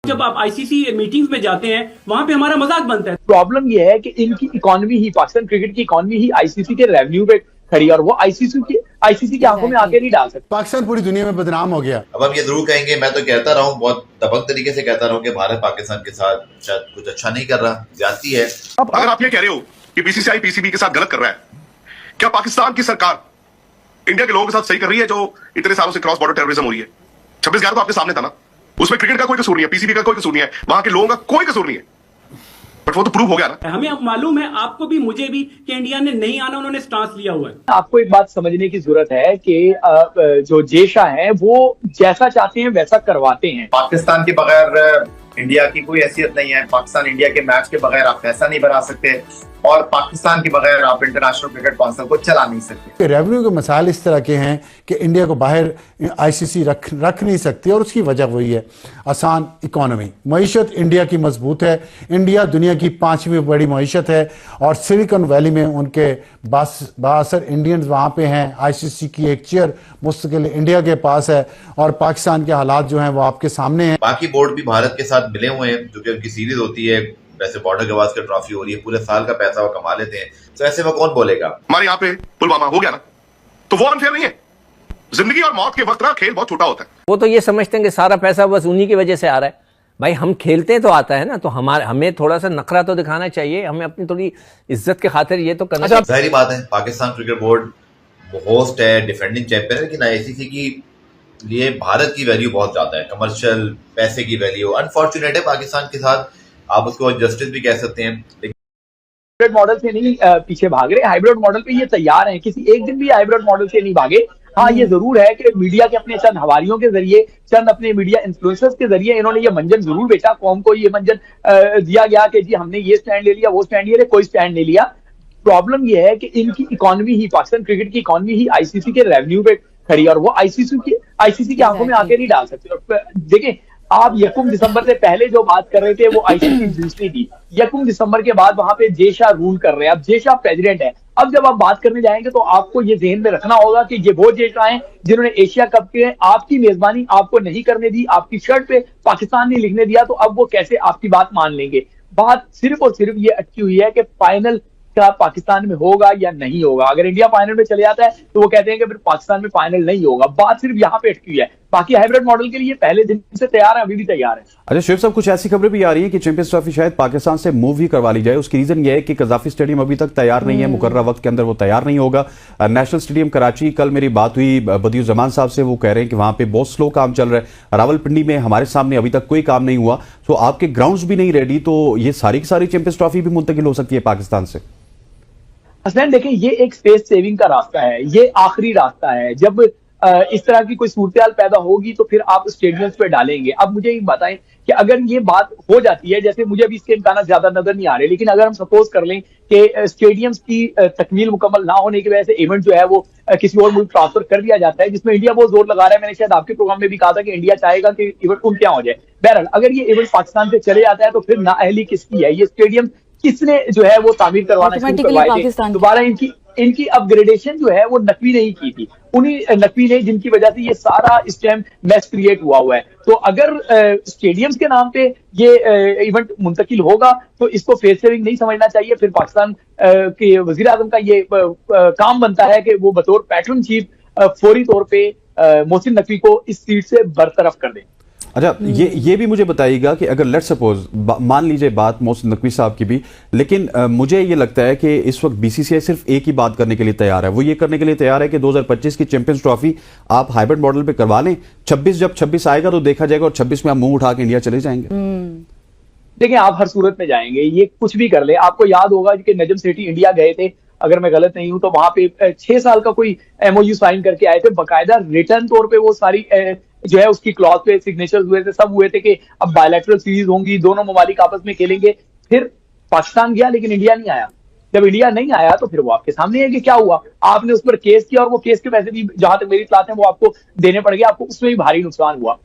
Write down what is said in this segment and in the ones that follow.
जब आप ICC meetings में जाते हैं वहां पे हमारा मजाक बनता है। प्रॉब्लम यह है कि इनकी इकोनॉमी ही, पाकिस्तान क्रिकेट की इकोनॉमी ही आईसीसी के रेवेन्यू पे खड़ी है और वो आईसीसी की आंखों में आके नहीं डाल सकते। पाकिस्तान पूरी दुनिया में बदनाम हो गया। अब हम ये जरूर कहेंगे, मैं तो कहता रहा हूँ, बहुत दबंग तरीके से कहता रहा हूँ कि भारत पाकिस्तान के साथ शायद कुछ अच्छा नहीं कर रहा, ज्यादती है। अब अगर आप ये कह रहे हो कि बीसीसीआई पीसीबी के साथ गलत कर रहा है, क्या पाकिस्तान की सरकार इंडिया के लोगों के साथ सही कर रही है जो इतने सालों से क्रॉस बॉर्डर टेररिज्म हो रही है? 26/11 तो आपके सामने था ना, उसमें क्रिकेट का कोई कसूर नहीं है, पीसीबी का कोई कसूर नहीं है, वहां के लोगों का कोई कसूर नहीं है, बट वो तो प्रूव हो गया ना। हमें अब मालूम है, आपको भी मुझे भी, कि इंडिया ने नहीं आना, उन्होंने स्टांस लिया हुआ है। आपको एक बात समझने की जरूरत है कि जो जेशा है वो जैसा चाहते हैं वैसा करवाते हैं। पाकिस्तान के बगैर इंडिया की कोई हैसियत नहीं है। पाकिस्तान इंडिया के मैच के बगैर आप पैसा नहीं बना सकते और पाकिस्तान के बगैर आप इंटरनेशनल क्रिकेट काउंसिल को चला नहीं सकते। रेवेन्यू के मसाइल इस तरह के हैं कि इंडिया को बाहर आईसीसी रख नहीं सकती और उसकी वजह वही है, आसान इकोनॉमी। मईशत इंडिया की मजबूत है, इंडिया दुनिया की 5वीं बड़ी मईशत है और सिलिकॉन वैली में उनके बासर इंडियंस वहाँ पे हैं। आईसीसी की एक चेयर मुस्तकिल इंडिया के पास है और पाकिस्तान के हालात जो हैं वो आपके सामने हैं। बाकी बोर्ड भी भारत के साथ मिले हुए हैं, जो कि उनकी सीरीज होती है, वैसे बॉर्डर गवास्कर ट्रॉफी हो रही है, पूरे साल का पैसा वो कमा लेते हैं, तो ऐसे में कौन बोलेगा? हमारे यहाँ पे पुलवामा हो गया ना, तो वो अनफेयर नहीं है। जिंदगी और मौत के वक्त ना खेल बहुत छोटा होता है। वो तो ये समझते हैं कि सारा पैसा बस उन्हीं की वजह से आ रहा है। भाई हम खेलते तो आता है ना, तो हमें थोड़ा सा नखरा तो दिखाना चाहिए, हमें अपनी थोड़ी इज्जत के खातिर ये तो करना चाहिए। जाहिर बात है, पाकिस्तान क्रिकेट बोर्ड होस्ट है, डिफेंडिंग चैंपियन है, लेकिन आईसीसी की लिए भारत की वैल्यू बहुत ज्यादा है, कमर्शियल पैसे की वैल्यू। अनफॉर्चुनेट है पाकिस्तान के साथ, आप उसको जस्टिस भी कह सकते हैं। हाइब्रिड मॉडल से नहीं पीछे भाग रहे, हाइब्रिड मॉडल पे ये तैयार हैं, किसी एक दिन भी हाइब्रिड मॉडल से नहीं भागे। हाँ, ये जरूर है कि मीडिया के अपने चंद हवारियों के जरिए, चंद अपने मीडिया इन्फ्लुएंसर्स के जरिए इन्होंने ये मंजन जरूर बेचा, कौम को ये मंजन दिया गया कि जी हमने ये स्टैंड ले लिया, वो स्टैंड ले लिया, कोई स्टैंड नहीं लिया। प्रॉब्लम ये है कि इनकी इकोनॉमी ही, पाकिस्तान क्रिकेट की इकोनॉमी ही आईसीसी के रेवेन्यू पे खड़ी है और वो आईसीसी की आंखों में आके नहीं डाल सकते। देखिए, आप 1 दिसंबर से पहले जो बात कर रहे थे वो आईसीसी दूसरी थी। 1 दिसंबर के बाद वहां पे जेशा रूल कर रहे हैं, अब जेशा प्रेसिडेंट है। अब जब आप बात करने जाएंगे तो आपको ये ज़हन में रखना होगा कि ये वो जेशा हैं जिन्होंने एशिया कप के आपकी मेजबानी आपको नहीं करने दी, आपकी शर्ट पे पाकिस्तान ने लिखने दिया, तो अब वो कैसे आपकी बात मान लेंगे? बात सिर्फ और सिर्फ ये अटकी हुई है कि फाइनल क्या पाकिस्तान में होगा या नहीं होगा। अगर इंडिया फाइनल में चले जाता है तो वो कहते हैं कि फिर पाकिस्तान में फाइनल नहीं होगा। बात सिर्फ यहाँ पे अटकी हुई है। बाकी हाइब्रिड मॉडल के लिए पहले दिन से तैयार है, अभी भी तैयार है। अच्छा शिव साहब, कुछ ऐसी खबरें भी आ रही है कि चैंपियंस ट्रॉफी शायद पाकिस्तान से मूव ही करवा ली जाए। उसकी रीजन यह है कि कजाफी स्टेडियम अभी तक तैयार नहीं है, मुकर्रर वक्त के अंदर वो तैयार नहीं होगा। नेशनल स्टेडियम कराची, कल मेरी बात हुई बदियुज़्ज़मान साहब से, वो कह रहे हैं कि वहां पे बहुत स्लो काम चल रहा है। रावलपिंडी में हमारे सामने अभी तक कोई काम नहीं हुआ, तो आपके ग्राउंड्स भी नहीं रेडी, तो ये सारी की सारी चैंपियंस ट्रॉफी भी मुंतकिल हो सकती है पाकिस्तान से। हसनैन देखिए, ये एक स्पेस सेविंग का रास्ता है, ये आखिरी रास्ता है। जब इस तरह की कोई सूरत पैदा होगी तो फिर आप स्टेडियम्स पे डालेंगे। अब मुझे एक बताएं कि अगर ये बात हो जाती है, जैसे मुझे भी इसके इम्कान ज्यादा नजर नहीं आ रहे, लेकिन अगर हम सपोज कर लें कि स्टेडियम्स की तकमील मुकम्मल ना होने की वजह से इवेंट जो है वो किसी और मुल्क ट्रांसफर कर दिया जाता है, जिसमें इंडिया बहुत जोर लगा रहा है। मैंने शायद आपके प्रोग्राम में भी कहा था कि इंडिया चाहेगा कि इवेंट उनके यहाँ हो जाए। बहरहाल, अगर ये इवेंट पाकिस्तान से चले जाता है तो फिर नाअहली किसकी है? ये स्टेडियम किसने जो है वो तामीर करवाना शुरू करवाए थे? दोबारा इनकी अपग्रेडेशन जो है वो नकवी नहीं की थी, उन्हीं नकवी ने, जिनकी वजह से ये सारा इस टाइम मैच क्रिएट हुआ है। तो अगर स्टेडियम्स के नाम पे ये इवेंट मुंतकिल होगा तो इसको फेस सेविंग नहीं समझना चाहिए। फिर पाकिस्तान के वजीर आजम का ये काम बनता है कि वो बतौर पैटर्न चीफ फौरी तौर पे मोहसिन नकवी को इस सीट से बरतरफ कर दें। अच्छा, ये भी मुझे बताइएगा कि अगर लेट्स सपोज मान लीजिए बात मोहसिन नकवी साहब की भी, लेकिन मुझे ये लगता है कि इस वक्त बीसीसीआई सिर्फ एक ही बात करने के लिए तैयार है। वो ये करने के लिए तैयार है कि 2025 की चैंपियंस ट्रॉफी आप हाइब्रिड मॉडल पे करवा लें। 26 जब 26 आएगा तो देखा जाएगा और 26 में आप मुंह उठा के इंडिया चले जाएंगे। देखिए, आप हर सूरत में जाएंगे, ये कुछ भी कर ले। आपको याद होगा कि नजम सेठी इंडिया गए थे, अगर मैं गलत नहीं हूं तो वहां पे 6 साल का कोई एमओयू साइन करके आए थे। बाकायदा रिटर्न तौर पे वो सारी जो है उसकी क्लॉज पे सिग्नेचर्स हुए थे, सब हुए थे कि अब बायलैटरल सीरीज होंगी, दोनों ममालिक आपस में खेलेंगे। फिर पाकिस्तान गया लेकिन इंडिया नहीं आया। जब इंडिया नहीं आया तो फिर वो आपके सामने है कि क्या हुआ। आपने उस पर केस किया और वो केस के पैसे भी, जहां तक मेरी इत्तलात है, वो आपको देने पड़ गए। आपको उसमें भी भारी नुकसान हुआ।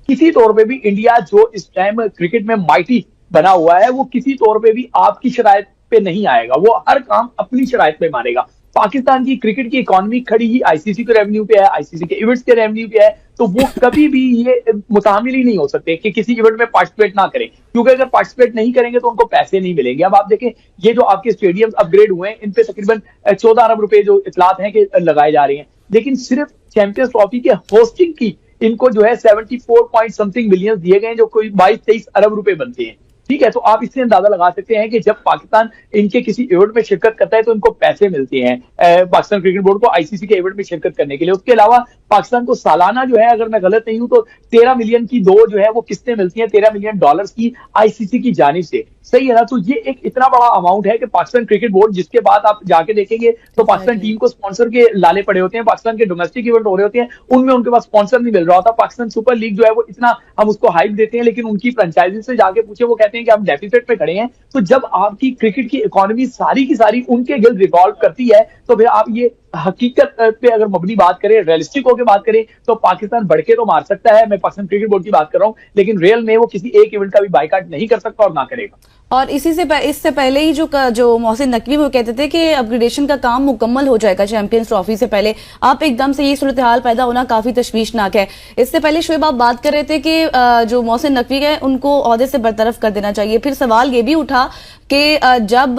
किसी तौर पे भी इंडिया जो इस टाइम क्रिकेट में माइटी बना हुआ है, वो किसी तौर पे भी आपकी शराइत पे नहीं आएगा। वो हर काम अपनी शराइत पे मानेगा। पाकिस्तान की क्रिकेट की इकोनॉमी खड़ी ही आईसीसी के रेवेन्यू पे है, आईसीसी के इवेंट्स के रेवेन्यू पे है, तो वो कभी भी ये मुतामिल ही नहीं हो सकते कि किसी इवेंट में पार्टिसिपेट ना करें, क्योंकि अगर पार्टिसिपेट नहीं करेंगे तो उनको पैसे नहीं मिलेंगे। अब आप देखें, ये जो आपके स्टेडियम अपग्रेड हुए हैं, इन पे तकरीबन 14 अरब रुपए जो इतलात हैं कि लगाए जा रहे हैं, लेकिन सिर्फ चैंपियंस ट्रॉफी के होस्टिंग की इनको जो है 74 पॉइंट समथिंग मिलियन दिए गए, जो कोई 22-23 अरब रुपए बनते हैं। ठीक है, तो आप इससे अंदाजा लगा सकते हैं कि जब पाकिस्तान इनके किसी इवेंट में शिरकत करता है तो इनको पैसे मिलते हैं पाकिस्तान क्रिकेट बोर्ड को आईसीसी के इवेंट में शिरकत करने के लिए। उसके अलावा पाकिस्तान को सालाना जो है, अगर मैं गलत नहीं हूं तो 13 मिलियन की दो जो है वो किस्तें मिलती हैं, $13 मिलियन की आईसीसी की जानिब से। सही है ना? तो ये एक इतना बड़ा अमाउंट है कि पाकिस्तान क्रिकेट बोर्ड, जिसके बाद आप जाके देखेंगे तो पाकिस्तान टीम को स्पॉन्सर के लाले पड़े होते हैं, पाकिस्तान के डोमेस्टिक इवेंट हो रहे होते हैं, उनमें उनके पास स्पॉन्सर नहीं मिल रहा होता। पाकिस्तान सुपर लीग जो है वो इतना हम उसको हाइप देते हैं, लेकिन उनकी फ्रेंचाइजी से जाके पूछे, वो कहते हैं कि हम डेफिसिट पे खड़े हैं। तो जब आपकी क्रिकेट की इकोनॉमी सारी की सारी उनके गिल्ड रिवॉल्व करती है, तो फिर आप ये हकीकत पे अगर मबनी बात करें, रियलिस्टिक होकर बात करें, तो पाकिस्तान बढ़ के तो मार सकता है, मैं पाकिस्तान क्रिकेट बोर्ड की बात कर रहा हूं, लेकिन रियल में वो किसी एक इवेंट का भी बाइकाट नहीं कर सकता और ना करेगा। और इससे पहले ही जो मोहसिन नकवी वो कहते थे कि अपग्रेडेशन का काम मुकम्मल हो जाएगा चैंपियंस ट्रॉफी से पहले, आप एकदम से ये सूरत हाल पैदा होना काफी तशवीशनाक है। इससे पहले शोएब आप बात कर रहे थे कि जो मोहसिन नकवी है उनको ओहदे से बरतरफ कर देना चाहिए। फिर सवाल ये भी उठा कि जब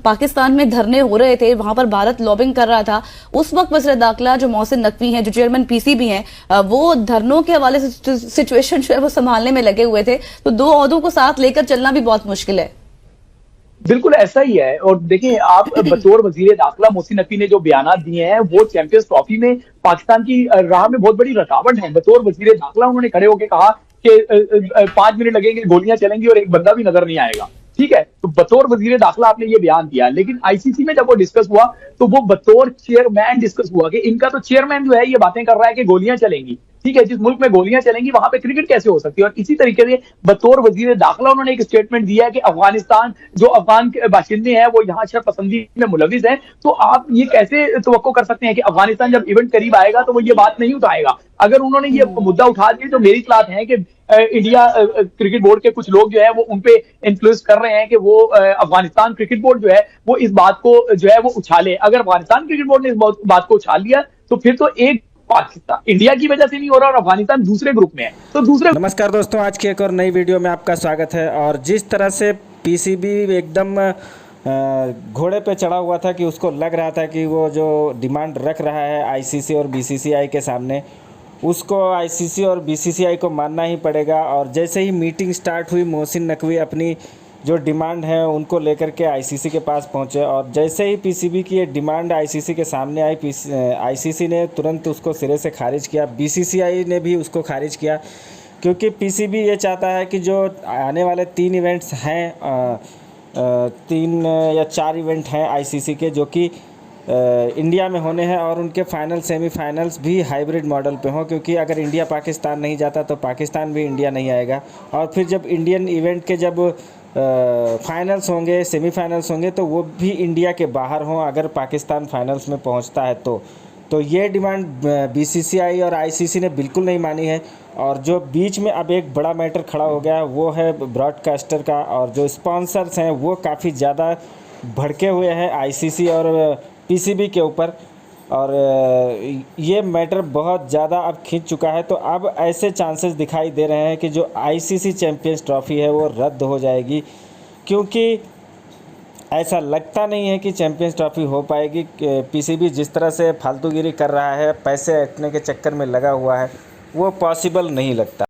पाकिस्तान में धरने हो रहे थे, वहां पर भारत लॉबिंग कर रहा था, उस वक्त वज़ीर दाखिला जो मोहसिन नकवी हैं, जो चेयरमैन पीसीबी हैं, वो धरनों के हवाले से सिचुएशन जो है वो संभालने में लगे हुए थे। तो दो ओहदों को साथ लेकर चलना भी बहुत मुश्किल है। बिल्कुल ऐसा ही है। और देखिए, आप बतौर वजीर दाखिला मोहसिन नकवी ने जो बयानात दिए हैं वो चैंपियंस ट्रॉफी में पाकिस्तान की राह में बहुत बड़ी रुकावट है। बतौर वजीर दाखिला उन्होंने खड़े होकर कहा कि 5 मिनट लगेंगे, गोलियां चलेंगी और एक बंदा भी नजर नहीं आएगा। ठीक है, तो बतौर वजीर दाखिला आपने ये बयान दिया, लेकिन आईसीसी में जब वो डिस्कस हुआ तो वो बतौर चेयरमैन डिस्कस हुआ कि इनका तो चेयरमैन जो है ये बातें कर रहा है कि गोलियां चलेंगी। ठीक है, जिस मुल्क में गोलियां चलेंगी वहां पे क्रिकेट कैसे हो सकती है? और इसी तरीके से बतौर वजीर दाखिला उन्होंने एक स्टेटमेंट दिया है कि अफगानिस्तान, जो अफगान बाशिंदे हैं वो यहाँ शरपसंदी में मुलविस हैं। तो आप ये कैसे तवक्को कर सकते हैं कि अफगानिस्तान जब इवेंट करीब आएगा तो वो ये बात नहीं उठाएगा? अगर उन्होंने ये मुद्दा उठा दिया तो मेरी इत्तलात है कि इंडिया क्रिकेट बोर्ड के कुछ लोग जो है वो उनपे इन्फ्लुएंस कर रहे हैं कि वो अफगानिस्तान क्रिकेट बोर्ड जो है वो इस बात को जो है वो उछाले। अगर अफगानिस्तान क्रिकेट बोर्ड ने इस बात को उछाल लिया तो फिर तो एक पाकिस्तान इंडिया की वजह से नहीं हो रहा और अफगानिस्तान दूसरे ग्रुप में है, तो दूसरे। नमस्कार दोस्तों, आज की एक और नई वीडियो में आपका स्वागत है। और जिस तरह से पीसीबी एकदम घोड़े पे चढ़ा हुआ था कि उसको लग रहा था कि वो जो डिमांड रख रहा है आईसीसी और बीसीसीआई के सामने, उसको आईसीसी और बीसीसीआई को मानना ही पड़ेगा। और जैसे ही मीटिंग स्टार्ट हुई, मोहसिन नकवी अपनी जो डिमांड है उनको लेकर के आईसीसी के पास पहुंचे, और जैसे ही पीसीबी की ये डिमांड आईसीसी के सामने आई, आईसीसी ने तुरंत उसको सिरे से खारिज किया। बीसीसीआई ने भी उसको खारिज किया, क्योंकि पीसीबी ये चाहता है कि जो आने वाले 3 इवेंट्स हैं, 3 या 4 इवेंट हैं आईसीसी के, जो कि इंडिया में होने हैं, और उनके फाइनल सेमीफाइनल्स भी हाइब्रिड मॉडल पे हों, क्योंकि अगर इंडिया पाकिस्तान नहीं जाता तो पाकिस्तान भी इंडिया नहीं आएगा। और फिर जब इंडियन इवेंट के जब फाइनल्स होंगे, सेमीफाइनल्स होंगे, तो वो भी इंडिया के बाहर हों अगर पाकिस्तान फाइनल्स में पहुंचता है तो ये डिमांड बीसीसीआई और आईसीसी ने बिल्कुल नहीं मानी है। और जो बीच में अब एक बड़ा मैटर खड़ा हो गया वो है ब्रॉडकास्टर का, और जो स्पॉन्सर्स हैं वो काफ़ी ज़्यादा भड़के हुए हैं आईसीसी और पीसीबी के ऊपर, और ये मैटर बहुत ज़्यादा अब खींच चुका है। तो अब ऐसे चांसेस दिखाई दे रहे हैं कि जो आईसीसी चैंपियंस ट्रॉफी है वो रद्द हो जाएगी, क्योंकि ऐसा लगता नहीं है कि चैंपियंस ट्रॉफी हो पाएगी। पीसीबी जिस तरह से फालतूगिरी कर रहा है, पैसे ऐंठने के चक्कर में लगा हुआ है, वो पॉसिबल नहीं लगता।